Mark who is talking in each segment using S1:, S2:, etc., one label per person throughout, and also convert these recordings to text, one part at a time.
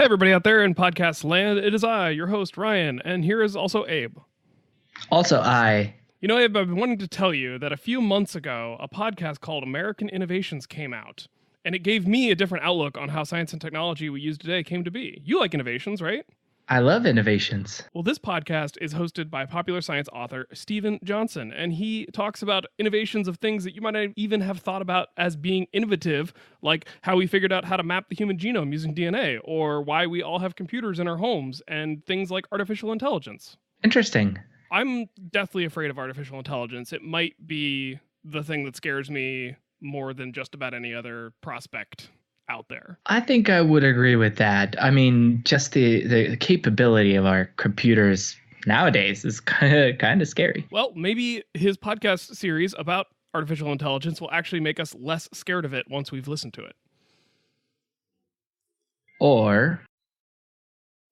S1: Hey, everybody out there in podcast land. It is I, your host, Ryan, and here is also Abe.
S2: Also I.
S1: You know, Abe, I've been wanting to tell you that a few months ago, a podcast called American Innovations came out, and it gave me a different outlook on how science and technology we use today came to be. You like innovations, right?
S2: I love innovations.
S1: Well, this podcast is hosted by popular science author Stephen Johnson, and he talks about innovations of things that you might not even have thought about as being innovative, like how we figured out how to map the human genome using DNA, or why we all have computers in our homes, and things like artificial intelligence.
S2: Interesting.
S1: I'm deathly afraid of artificial intelligence. It might be the thing that scares me more than just about any other prospect out there.
S2: I think I would agree with that. I mean, just the capability of our computers nowadays is kind of scary.
S1: Well, maybe his podcast series about artificial intelligence will actually make us less scared of it once we've listened to it.
S2: Or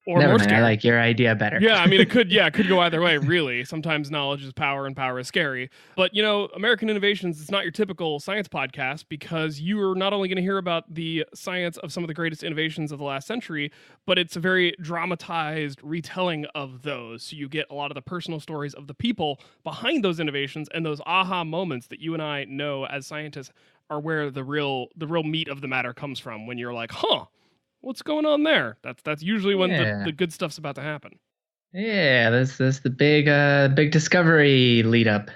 S2: never
S1: more
S2: mind,
S1: scared.
S2: I like your idea better.
S1: Yeah, I mean, it could go either way, really. Sometimes knowledge is power and power is scary. But, you know, American Innovations, it's not your typical science podcast because you are not only going to hear about the science of some of the greatest innovations of the last century, but it's a very dramatized retelling of those. So you get a lot of the personal stories of the people behind those innovations and those aha moments that you and I know as scientists are where the real meat of the matter comes from when you're like, huh, what's going on there? That's usually when the good stuff's about to happen.
S2: Yeah, that's the big discovery lead up.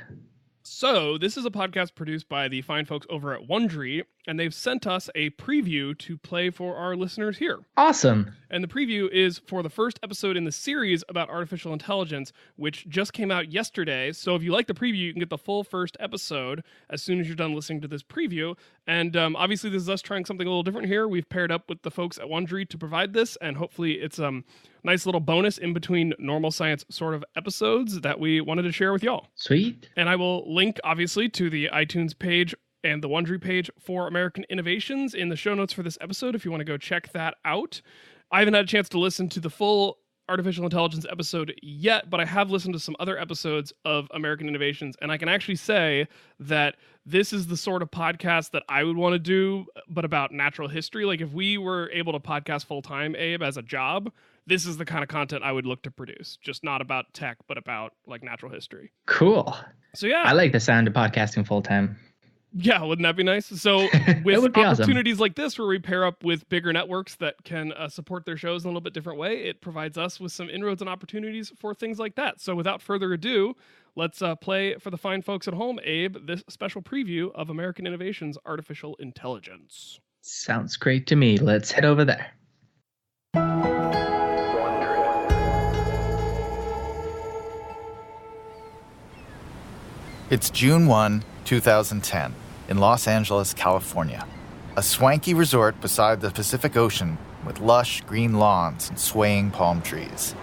S1: So this is a podcast produced by the fine folks over at Wondery, and they've sent us a preview to play for our listeners here.
S2: Awesome.
S1: And the preview is for the first episode in the series about artificial intelligence, which just came out yesterday. So if you like the preview, you can get the full first episode as soon as you're done listening to this preview. And obviously, this is us trying something a little different here. We've paired up with the folks at Wondery to provide this, and hopefully it's nice little bonus in between normal science sort of episodes that we wanted to share with y'all.
S2: Sweet.
S1: And I will link, obviously, to the iTunes page and the Wondery page for American Innovations in the show notes for this episode if you want to go check that out. I haven't had a chance to listen to the full artificial intelligence episode yet, but I have listened to some other episodes of American Innovations, and I can actually say that this is the sort of podcast that I would want to do, but about natural history. Like if we were able to podcast full-time, Abe, as a job, this is the kind of content I would look to produce. Just not about tech, but about like natural history.
S2: Cool.
S1: So yeah.
S2: I like the sound of podcasting full-time.
S1: Yeah, wouldn't that be nice? So with opportunities like this where we pair up with bigger networks that can support their shows in a little bit different way, it provides us with some inroads and opportunities for things like that. So without further ado, let's play for the fine folks at home, Abe, this special preview of American Innovations Artificial Intelligence.
S2: Sounds great to me. Let's head over there.
S3: It's June 1, 2010, in Los Angeles, California. A swanky resort beside the Pacific Ocean with lush green lawns and swaying palm trees.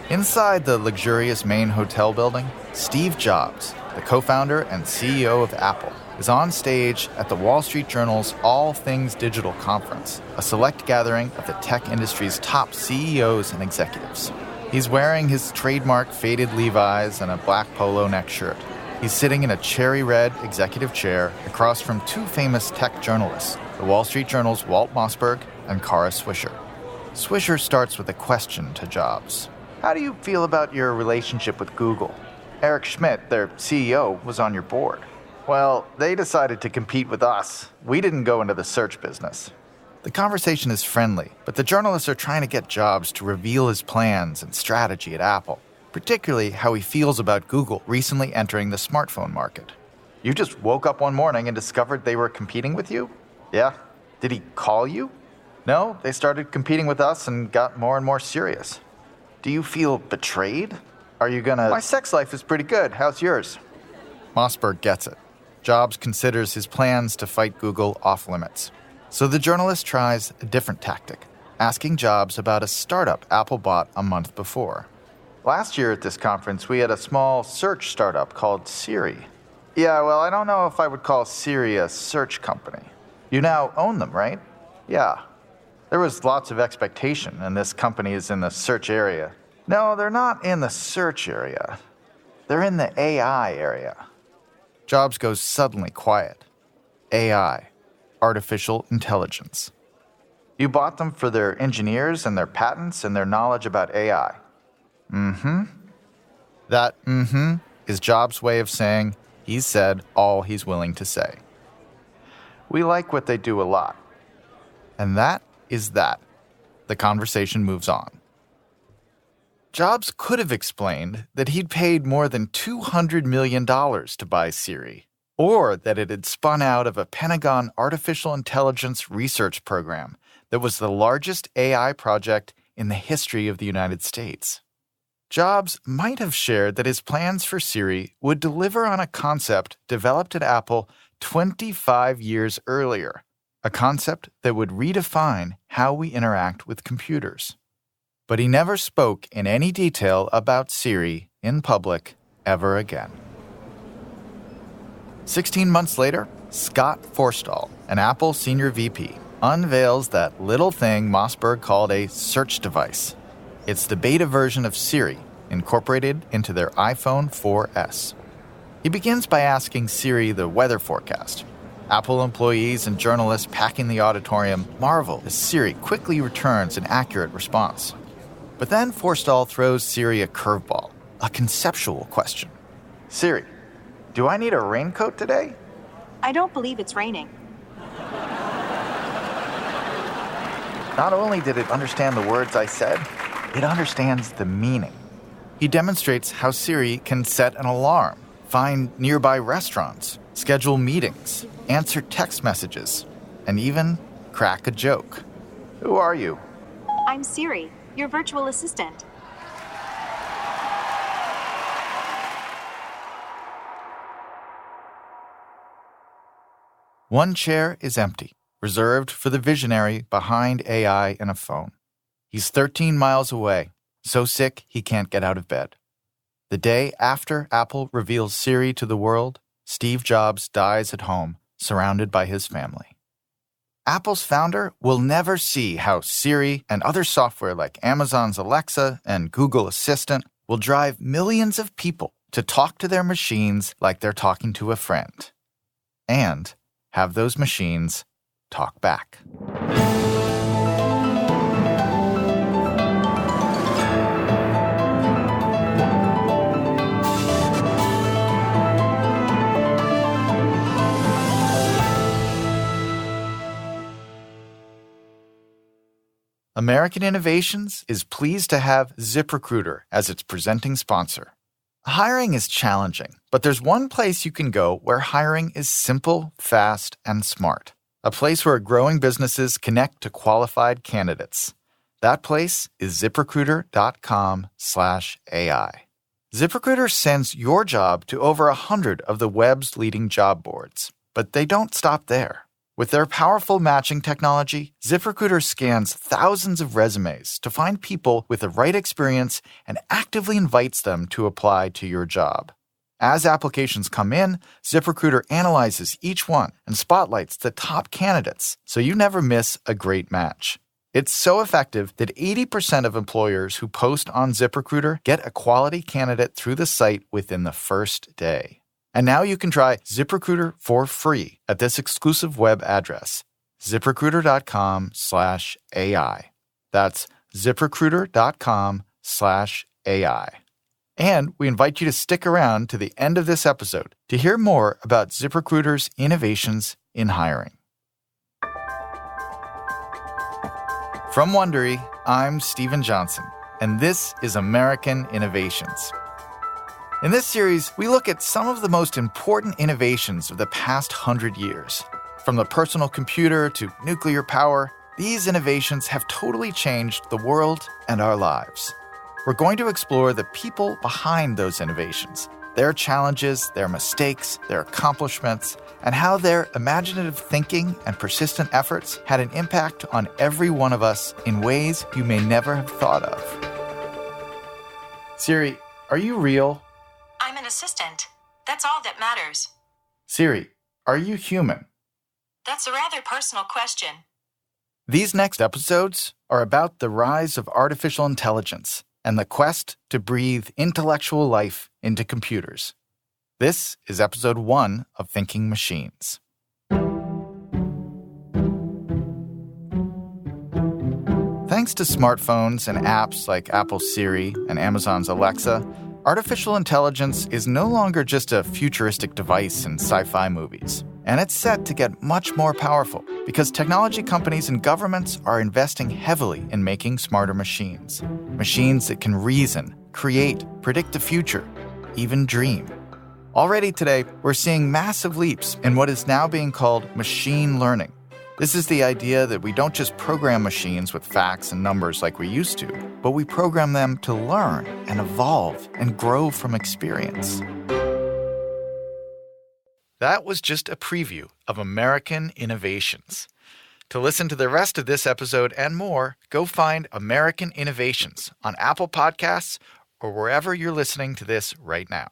S3: Inside the luxurious main hotel building, Steve Jobs, the co-founder and CEO of Apple, is on stage at the Wall Street Journal's All Things Digital Conference, a select gathering of the tech industry's top CEOs and executives. He's wearing his trademark faded Levi's and a black polo neck shirt. He's sitting in a cherry red executive chair across from two famous tech journalists, the Wall Street Journal's Walt Mossberg and Kara Swisher. Swisher starts with a question to Jobs. How do you feel about your relationship with Google? Eric Schmidt, their CEO, was on your board. Well, they decided to compete with us. We didn't go into the search business. The conversation is friendly, but the journalists are trying to get Jobs to reveal his plans and strategy at Apple, particularly how he feels about Google recently entering the smartphone market. You just woke up one morning and discovered they were competing with you? Yeah. Did he call you? No, they started competing with us and got more and more serious. Do you feel betrayed? Are you gonna... My sex life is pretty good. How's yours? Mossberg gets it. Jobs considers his plans to fight Google off limits. So the journalist tries a different tactic, asking Jobs about a startup Apple bought a month before. Last year at this conference, we had a small search startup called Siri. Yeah, well, I don't know if I would call Siri a search company. You now own them, right? Yeah. There was lots of expectation, and this company is in the search area. No, they're not in the search area. They're in the AI area. Jobs goes suddenly quiet. AI. Artificial intelligence. You bought them for their engineers and their patents and their knowledge about AI. Mm-hmm. That is Jobs' way of saying he's said all he's willing to say. We like what they do a lot. And that is that. The conversation moves on. Jobs could have explained that he'd paid more than $200 million to buy Siri, or that it had spun out of a Pentagon artificial intelligence research program that was the largest AI project in the history of the United States. Jobs might have shared that his plans for Siri would deliver on a concept developed at Apple 25 years earlier, a concept that would redefine how we interact with computers. But he never spoke in any detail about Siri in public ever again. 16 months later, Scott Forstall, an Apple senior VP, unveils that little thing Mossberg called a search device. It's the beta version of Siri, incorporated into their iPhone 4S. He begins by asking Siri the weather forecast. Apple employees and journalists packing the auditorium marvel as Siri quickly returns an accurate response. But then Forstall throws Siri a curveball, a conceptual question. Siri, do I need a raincoat today?
S4: I don't believe it's raining.
S3: Not only did it understand the words I said, it understands the meaning. He demonstrates how Siri can set an alarm, find nearby restaurants, schedule meetings, answer text messages, and even crack a joke. Who are you?
S4: I'm Siri, your virtual assistant.
S3: One chair is empty, reserved for the visionary behind AI and a phone. He's 13 miles away, so sick he can't get out of bed. The day after Apple reveals Siri to the world, Steve Jobs dies at home, surrounded by his family. Apple's founder will never see how Siri and other software like Amazon's Alexa and Google Assistant will drive millions of people to talk to their machines like they're talking to a friend. And have those machines talk back. American Innovations is pleased to have ZipRecruiter as its presenting sponsor. Hiring is challenging, but there's one place you can go where hiring is simple, fast, and smart. A place where growing businesses connect to qualified candidates. That place is ZipRecruiter.com/AI. ZipRecruiter sends your job to over 100 of the web's leading job boards. But they don't stop there. With their powerful matching technology, ZipRecruiter scans thousands of resumes to find people with the right experience and actively invites them to apply to your job. As applications come in, ZipRecruiter analyzes each one and spotlights the top candidates, so you never miss a great match. It's so effective that 80% of employers who post on ZipRecruiter get a quality candidate through the site within the first day. And now you can try ZipRecruiter for free at this exclusive web address, ZipRecruiter.com/AI. That's ZipRecruiter.com/AI. And we invite you to stick around to the end of this episode to hear more about ZipRecruiter's innovations in hiring. From Wondery, I'm Stephen Johnson, and this is American Innovations. In this series, we look at some of the most important innovations of the past 100 years. From the personal computer to nuclear power, these innovations have totally changed the world and our lives. We're going to explore the people behind those innovations, their challenges, their mistakes, their accomplishments, and how their imaginative thinking and persistent efforts had an impact on every one of us in ways you may never have thought of. Siri, are you real?
S4: I'm an assistant. That's all that matters.
S3: Siri, are you human?
S4: That's a rather personal question.
S3: These next episodes are about the rise of artificial intelligence and the quest to breathe intellectual life into computers. This is episode 1 of Thinking Machines. Thanks to smartphones and apps like Apple's Siri and Amazon's Alexa, artificial intelligence is no longer just a futuristic device in sci-fi movies. And it's set to get much more powerful because technology companies and governments are investing heavily in making smarter machines. Machines that can reason, create, predict the future, even dream. Already today, we're seeing massive leaps in what is now being called machine learning. This is the idea that we don't just program machines with facts and numbers like we used to, but we program them to learn and evolve and grow from experience. That was just a preview of American Innovations. To listen to the rest of this episode and more, go find American Innovations on Apple Podcasts or wherever you're listening to this right now.